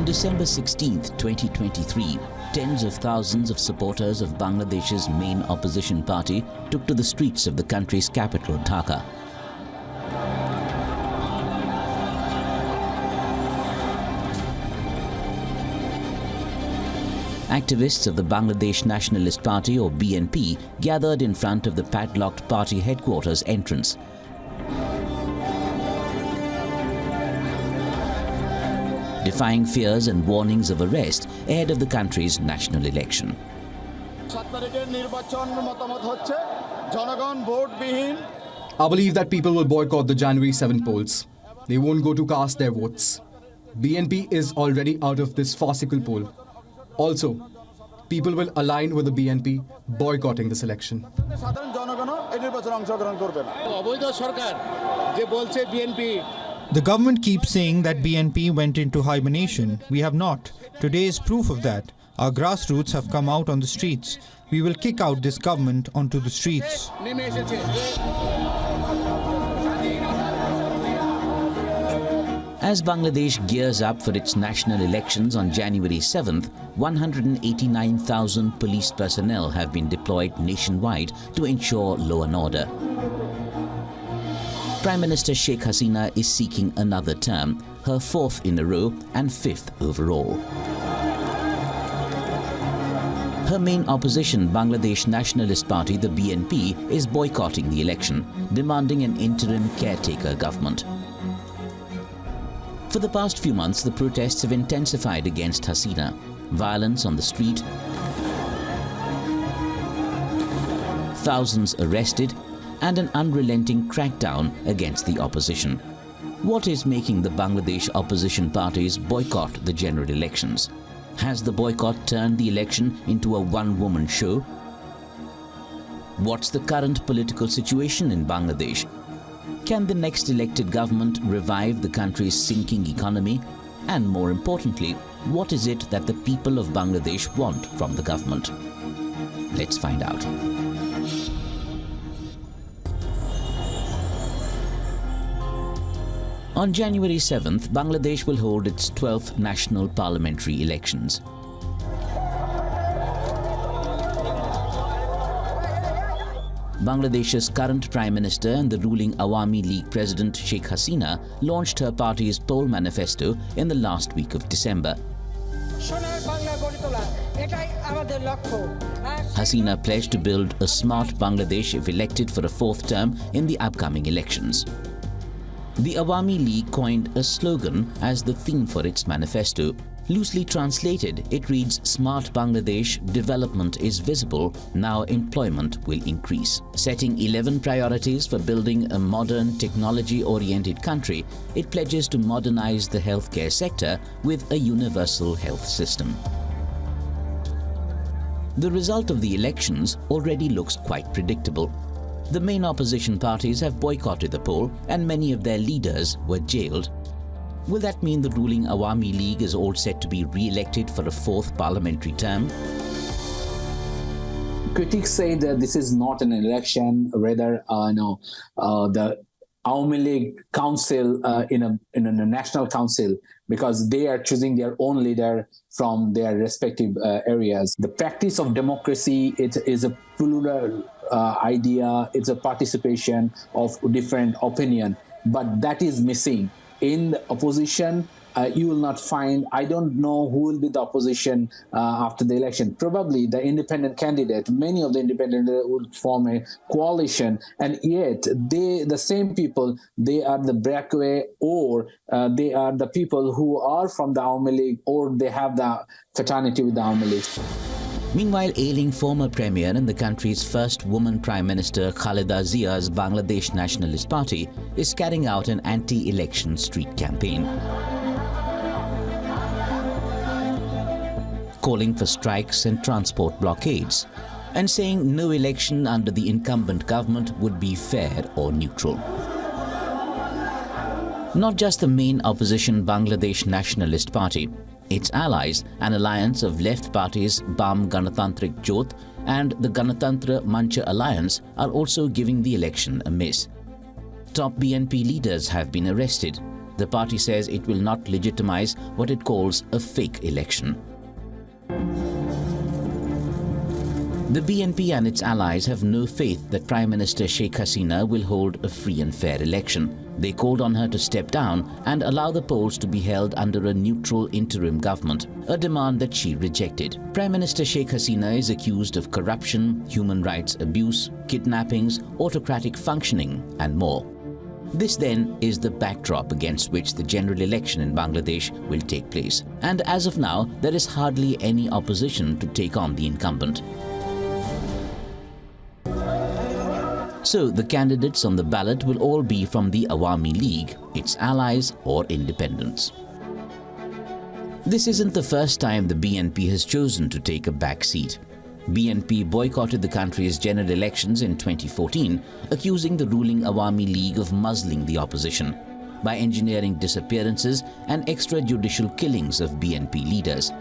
On December 16, 2023, tens of thousands of supporters of Bangladesh's main opposition party took to the streets of the country's capital, Dhaka. Activists of the Bangladesh Nationalist Party, or BNP, gathered in front of the padlocked party headquarters entrance. Defying fears and warnings of arrest ahead of the country's national election. I believe that people will boycott the January 7 polls. They won't go to cast their votes. BNP is already out of this farcical poll. Also, people will align with the BNP boycotting this election. The government keeps saying that BNP went into hibernation. We have not. Today is proof of that. Our grassroots have come out on the streets. We will kick out this government onto the streets. As Bangladesh gears up for its national elections on January 7th, 189,000 police personnel have been deployed nationwide to ensure law and order. Prime Minister Sheikh Hasina is seeking another term, her fourth in a row and fifth overall. Her main opposition, Bangladesh Nationalist Party, the BNP, is boycotting the election, demanding an interim caretaker government. For the past few months, the protests have intensified against Hasina. Violence on the street, thousands arrested, and an unrelenting crackdown against the opposition. What is making the Bangladesh opposition parties boycott the general elections? Has the boycott turned the election into a one-woman show? What's the current political situation in Bangladesh? Can the next elected government revive the country's sinking economy? And more importantly, what is it that the people of Bangladesh want from the government? Let's find out. On January 7th, Bangladesh will hold its 12th national parliamentary elections. Bangladesh's current Prime Minister and the ruling Awami League President Sheikh Hasina launched her party's poll manifesto in the last week of December. Hasina pledged to build a smart Bangladesh if elected for a fourth term in the upcoming elections. The Awami League coined a slogan as the theme for its manifesto. Loosely translated, it reads, "Smart Bangladesh, development is visible, now employment will increase." Setting 11 priorities for building a modern, technology-oriented country, it pledges to modernize the healthcare sector with a universal health system. The result of the elections already looks quite predictable. The main opposition parties have boycotted the poll and many of their leaders were jailed. Will that mean the ruling Awami League is all set to be re-elected for a fourth parliamentary term? Critics say that this is not an election, rather, the Awami League Council in a national council, because they are choosing their own leader from their respective areas. The practice of democracy, it is a plural idea, it's a participation of different opinion, but that is missing. In the opposition, you will not find, I don't know who will be the opposition after the election. Probably the independent candidate, many of the independent would form a coalition, and yet the same people, they are the breakaway, or they are the people who are from the Awami League, or they have the fraternity with the Awami League. Meanwhile, ailing former Premier and the country's first woman Prime Minister Khaleda Zia's Bangladesh Nationalist Party is carrying out an anti-election street campaign, calling for strikes and transport blockades, and saying no election under the incumbent government would be fair or neutral. Not just the main opposition Bangladesh Nationalist Party, its allies, an alliance of left parties Bam Ganatantrik Jot and the Ganatantra Mancha Alliance, are also giving the election a miss. Top BNP leaders have been arrested. the party says it will not legitimize what it calls a fake election. The BNP and its allies have no faith that Prime Minister Sheikh Hasina will hold a free and fair election. They called on her to step down and allow the polls to be held under a neutral interim government, a demand that she rejected. Prime Minister Sheikh Hasina is accused of corruption, human rights abuse, kidnappings, autocratic functioning, and more. This then is the backdrop against which the general election in Bangladesh will take place. And as of now, there is hardly any opposition to take on the incumbent. So the candidates on the ballot will all be from the Awami League, its allies or independents. This isn't the first time the BNP has chosen to take a back seat. BNP boycotted the country's general elections in 2014, accusing the ruling Awami League of muzzling the opposition by engineering disappearances and extrajudicial killings of BNP leaders.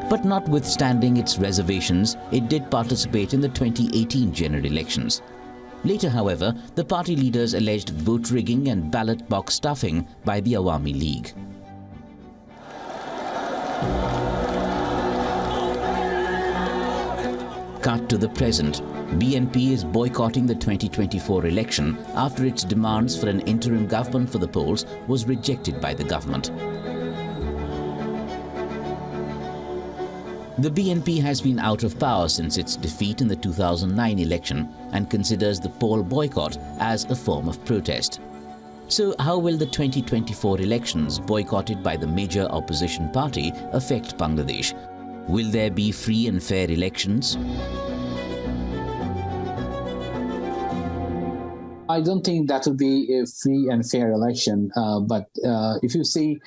But notwithstanding its reservations, it did participate in the 2018 general elections. Later, however, the party leaders alleged vote rigging and ballot box stuffing by the Awami League. Cut to the present. BNP is boycotting the 2024 election after its demands for an interim government for the polls was rejected by the government. The BNP has been out of power since its defeat in the 2009 election and considers the poll boycott as a form of protest. So how will the 2024 elections boycotted by the major opposition party affect Bangladesh? Will there be free and fair elections? I don't think that will be a free and fair election. But if you see,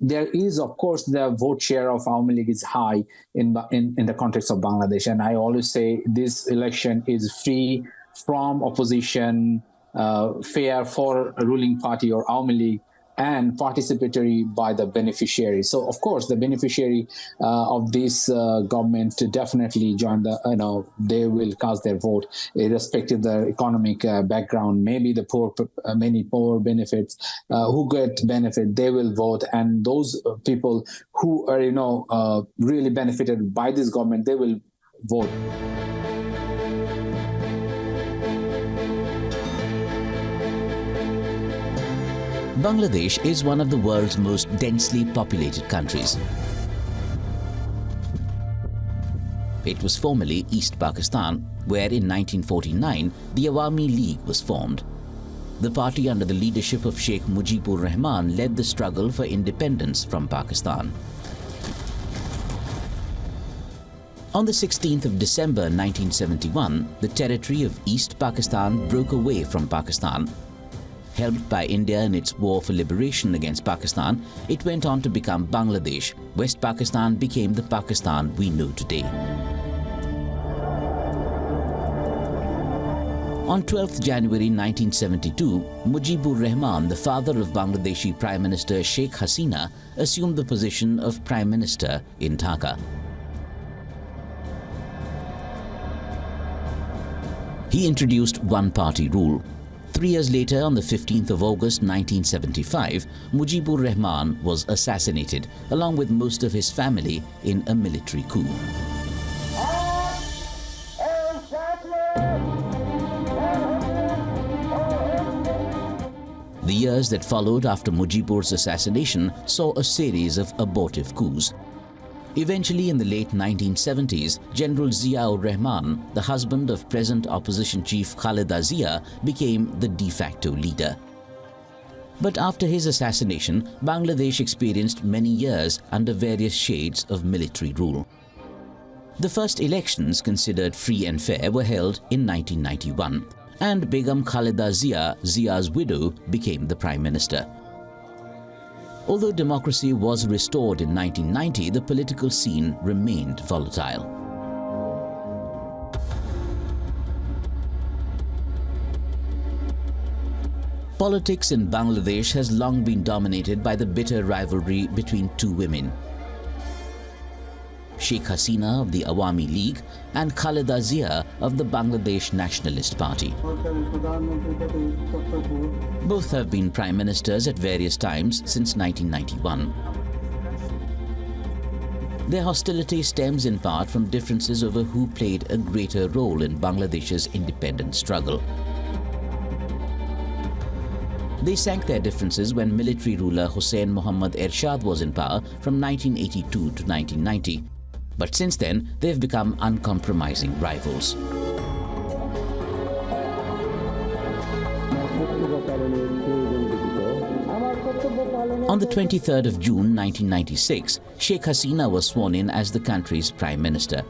there is, of course, the vote share of Awami League is high in the context of Bangladesh. And I always say this election is free from opposition, fair for a ruling party or Awami League, and participatory by the beneficiary. So, of course, the beneficiary of this government to definitely join the, they will cast their vote, irrespective of their economic background. Maybe the poor, many poor benefits, who get benefit, they will vote. And those people who are, really benefited by this government, they will vote. Bangladesh is one of the world's most densely populated countries. It was formerly East Pakistan, where in 1949 the Awami League was formed. The party under the leadership of Sheikh Mujibur Rahman led the struggle for independence from Pakistan. On the 16th of December 1971, the territory of East Pakistan broke away from Pakistan. Helped by India in its war for liberation against Pakistan, it went on to become Bangladesh. West Pakistan became the Pakistan we know today. On 12th January 1972, Mujibur Rahman, the father of Bangladeshi Prime Minister Sheikh Hasina, assumed the position of Prime Minister in Dhaka. He introduced one-party rule. 3 years later, on the 15th of August 1975, Mujibur Rahman was assassinated, along with most of his family, in a military coup. The years that followed after Mujibur's assassination saw a series of abortive coups. Eventually, in the late 1970s, General Zia-ur-Rahman, the husband of present opposition chief Khaleda Zia, became the de facto leader. But after his assassination, Bangladesh experienced many years under various shades of military rule. The first elections, considered free and fair, were held in 1991, and Begum Khaleda Zia, Zia's widow, became the Prime Minister. Although democracy was restored in 1990, the political scene remained volatile. Politics in Bangladesh has long been dominated by the bitter rivalry between two women. Sheikh Hasina of the Awami League and Khaleda Zia of the Bangladesh Nationalist Party. Both have been prime ministers at various times since 1991. Their hostility stems in part from differences over who played a greater role in Bangladesh's independence struggle. They sank their differences when military ruler Hussein Muhammad Ershad was in power from 1982 to 1990. But since then, they've become uncompromising rivals. On the 23rd of June 1996, Sheikh Hasina was sworn in as the country's Prime Minister.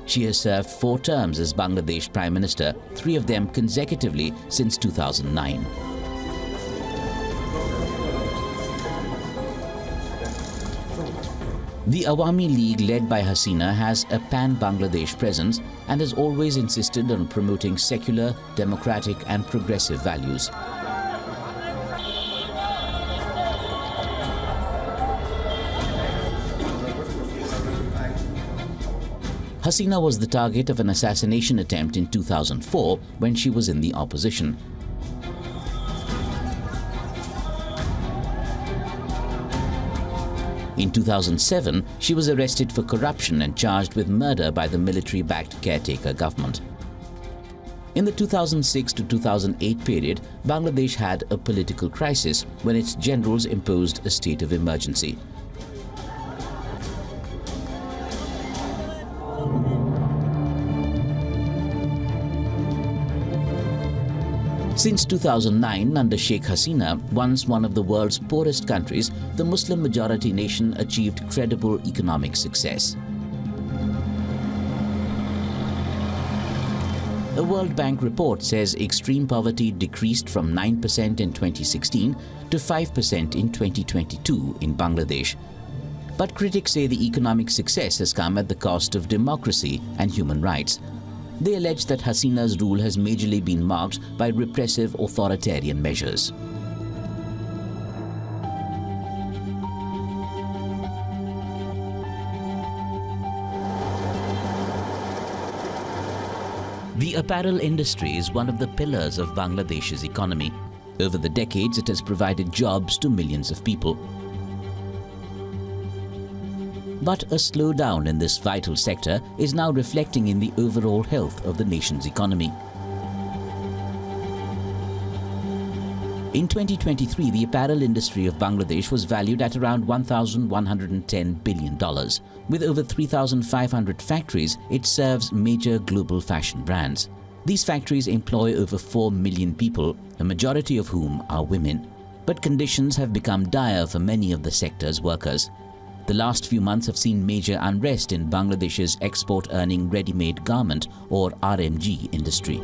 She has served 4 terms as Bangladesh Prime Minister, 3 of them consecutively since 2009. The Awami League led by Hasina has a pan-Bangladesh presence and has always insisted on promoting secular, democratic and progressive values. Hasina was the target of an assassination attempt in 2004 when she was in the opposition. In 2007, she was arrested for corruption and charged with murder by the military-backed caretaker government. In the 2006 to 2008 period, Bangladesh had a political crisis when its generals imposed a state of emergency. Since 2009, under Sheikh Hasina, once one of the world's poorest countries, the Muslim-majority nation achieved credible economic success. A World Bank report says extreme poverty decreased from 9% in 2016 to 5% in 2022 in Bangladesh. But critics say the economic success has come at the cost of democracy and human rights. They allege that Hasina's rule has majorly been marked by repressive authoritarian measures. The apparel industry is one of the pillars of Bangladesh's economy. Over the decades, it has provided jobs to millions of people. But a slowdown in this vital sector is now reflecting in the overall health of the nation's economy. In 2023, the apparel industry of Bangladesh was valued at around $1,110 billion. With over 3,500 factories, it serves major global fashion brands. These factories employ over 4 million people, a majority of whom are women. But conditions have become dire for many of the sector's workers. The last few months have seen major unrest in Bangladesh's export-earning ready-made garment or RMG industry.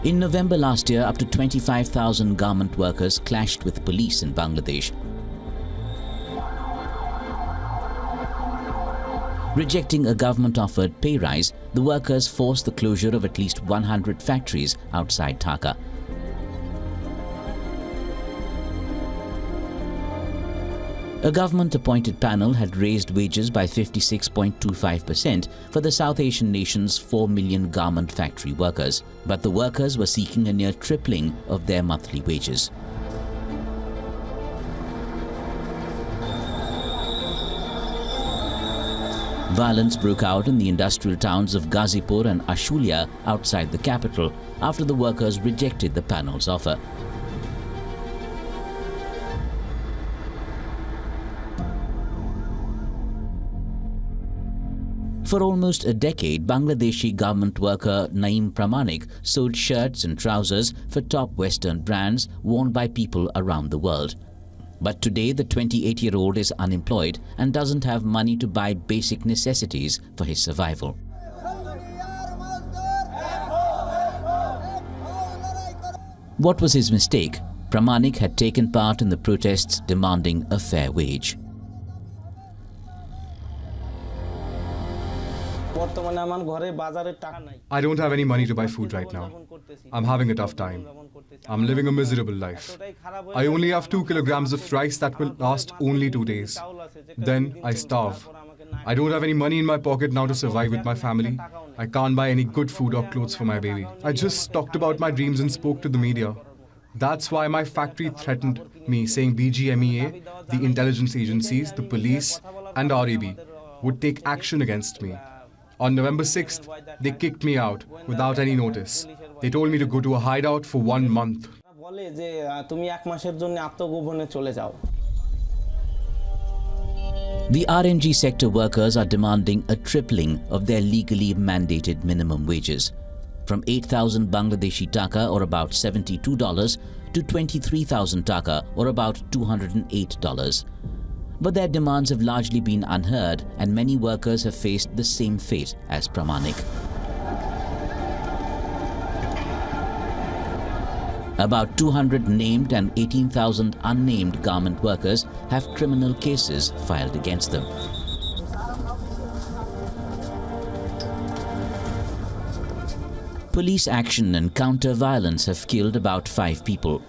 In November last year, up to 25,000 garment workers clashed with police in Bangladesh. Rejecting a government-offered pay rise, the workers forced the closure of at least 100 factories outside Dhaka. A government-appointed panel had raised wages by 56.25% for the South Asian nation's 4 million garment factory workers, but the workers were seeking a near tripling of their monthly wages. Violence broke out in the industrial towns of Ghazipur and Ashulia outside the capital after the workers rejected the panel's offer. For almost a decade, Bangladeshi government worker Naeem Pramanik sold shirts and trousers for top Western brands worn by people around the world. But today, the 28-year-old is unemployed and doesn't have money to buy basic necessities for his survival. What was his mistake? Pramanik had taken part in the protests demanding a fair wage. What I don't have any money to buy food right now. I'm having a tough time. I'm living a miserable life. I only have 2 kilograms of rice that will last only 2 days. Then I starve. I don't have any money in my pocket now to survive with my family. I can't buy any good food or clothes for my baby. I just talked about my dreams and spoke to the media. That's why my factory threatened me, saying BGMEA, the intelligence agencies, the police, and RAB would take action against me. On November 6th, they kicked me out without any notice. They told me to go to a hideout for 1 month. The RMG sector workers are demanding a tripling of their legally mandated minimum wages, from 8,000 Bangladeshi taka or about $72 to 23,000 taka or about $208. But their demands have largely been unheard, and many workers have faced the same fate as Pramanik. About 200 named and 18,000 unnamed garment workers have criminal cases filed against them. Police action and counter-violence have killed about 5 people.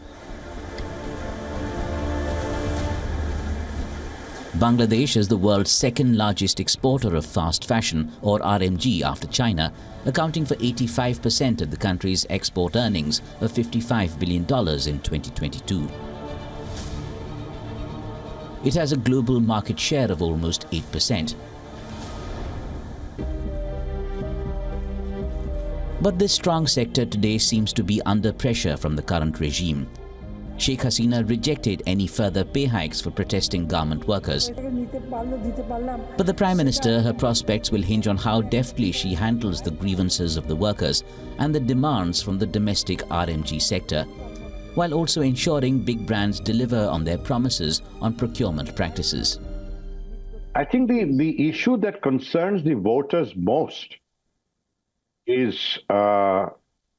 Bangladesh is the world's second largest exporter of fast fashion, or RMG, after China, accounting for 85% of the country's export earnings of $55 billion in 2022. It has a global market share of almost 8%. But this strong sector today seems to be under pressure from the current regime. Sheikh Hasina rejected any further pay hikes for protesting garment workers. But the Prime Minister, her prospects will hinge on how deftly she handles the grievances of the workers and the demands from the domestic RMG sector, while also ensuring big brands deliver on their promises on procurement practices. I think the issue that concerns the voters most is the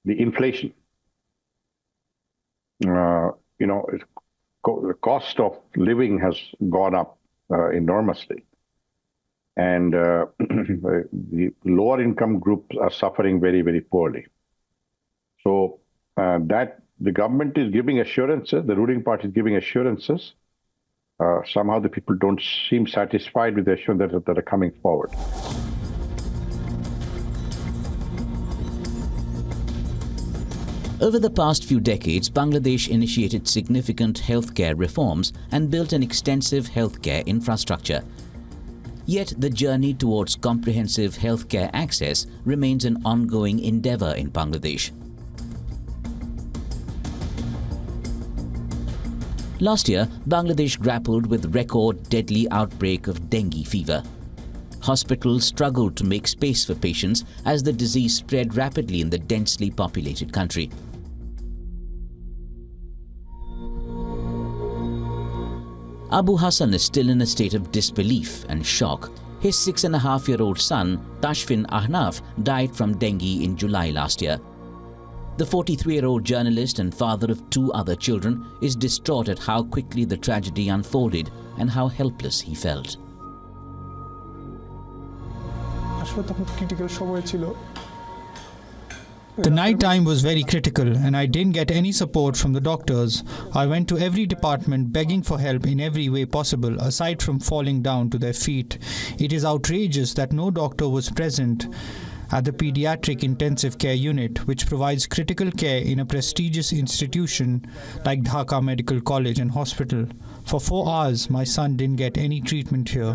inflation. The cost of living has gone up enormously, and the lower income groups are suffering very, very poorly. So that the government is giving assurances, the ruling party is giving assurances. Somehow the people don't seem satisfied with the assurances that are coming forward. Over the past few decades, Bangladesh initiated significant healthcare reforms and built an extensive healthcare infrastructure. Yet the journey towards comprehensive healthcare access remains an ongoing endeavor in Bangladesh. Last year, Bangladesh grappled with record deadly outbreak of dengue fever. Hospitals struggled to make space for patients as the disease spread rapidly in the densely populated country. Abu Hassan is still in a state of disbelief and shock. His 6.5-year-old son, Tashfin Ahnaf, died from dengue in July last year. The 43-year-old journalist and father of 2 other children is distraught at how quickly the tragedy unfolded and how helpless he felt. The night time was very critical and I didn't get any support from the doctors. I went to every department begging for help in every way possible, aside from falling down to their feet. It is outrageous that no doctor was present at the pediatric intensive care unit, which provides critical care in a prestigious institution like Dhaka Medical College and Hospital. For 4 hours, my son didn't get any treatment here.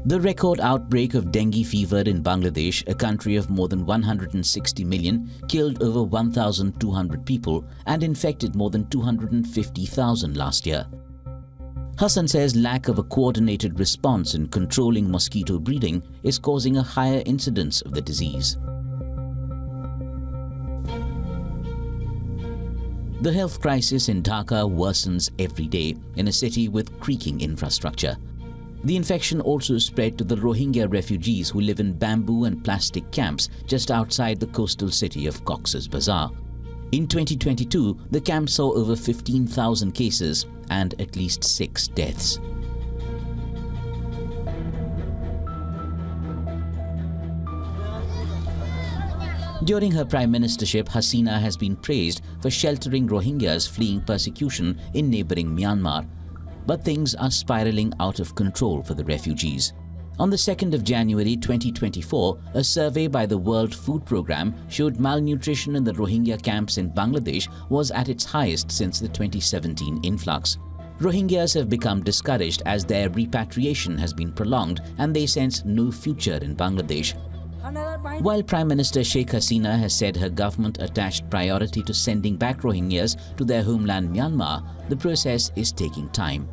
The record outbreak of dengue fever in Bangladesh, a country of more than 160 million, killed over 1,200 people and infected more than 250,000 last year. Hassan says lack of a coordinated response in controlling mosquito breeding is causing a higher incidence of the disease. The health crisis in Dhaka worsens every day in a city with creaking infrastructure. The infection also spread to the Rohingya refugees who live in bamboo and plastic camps just outside the coastal city of Cox's Bazar. In 2022, the camp saw over 15,000 cases and at least 6 deaths. During her prime ministership, Hasina has been praised for sheltering Rohingyas fleeing persecution in neighboring Myanmar. But things are spiraling out of control for the refugees. On the 2nd of January 2024, a survey by the World Food Programme showed malnutrition in the Rohingya camps in Bangladesh was at its highest since the 2017 influx. Rohingyas have become discouraged as their repatriation has been prolonged and they sense no future in Bangladesh. While Prime Minister Sheikh Hasina has said her government attached priority to sending back Rohingyas to their homeland Myanmar, the process is taking time.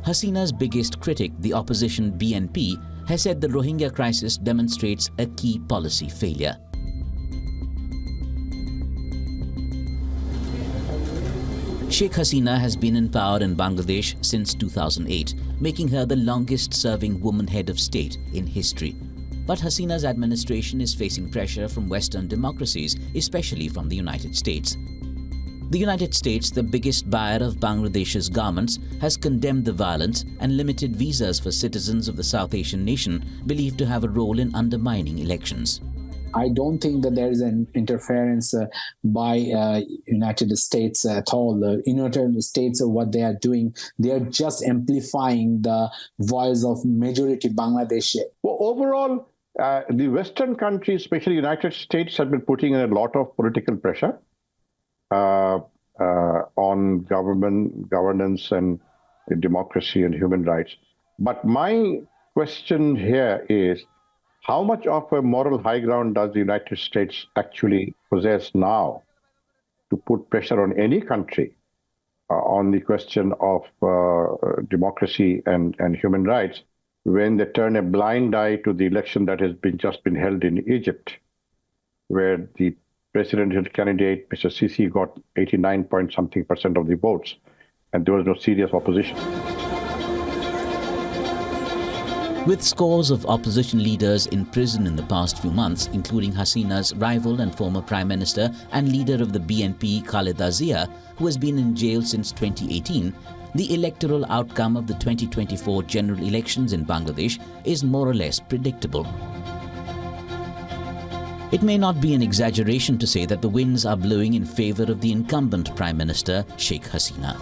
Hasina's biggest critic, the opposition BNP, has said the Rohingya crisis demonstrates a key policy failure. Sheikh Hasina has been in power in Bangladesh since 2008, making her the longest-serving woman head of state in history. But Hasina's administration is facing pressure from Western democracies, especially from the United States. The United States, the biggest buyer of Bangladesh's garments, has condemned the violence and limited visas for citizens of the South Asian nation believed to have a role in undermining elections. I don't think that there is an interference by United States at all. The United States, what they are doing, they are just amplifying the voice of majority Bangladesh. Well, overall, the Western countries, especially United States, have been putting in a lot of political pressure on governance and democracy and human rights. But my question here is, how much of a moral high ground does the United States actually possess now to put pressure on any country on the question of democracy and human rights when they turn a blind eye to the election that has just been held in Egypt, where the presidential candidate, Mr. Sisi, got 89-point-something% of the votes, and there was no serious opposition. With scores of opposition leaders in prison in the past few months, including Hasina's rival and former Prime Minister and leader of the BNP, Khaleda Zia, who has been in jail since 2018, the electoral outcome of the 2024 general elections in Bangladesh is more or less predictable. It may not be an exaggeration to say that the winds are blowing in favor of the incumbent Prime Minister, Sheikh Hasina.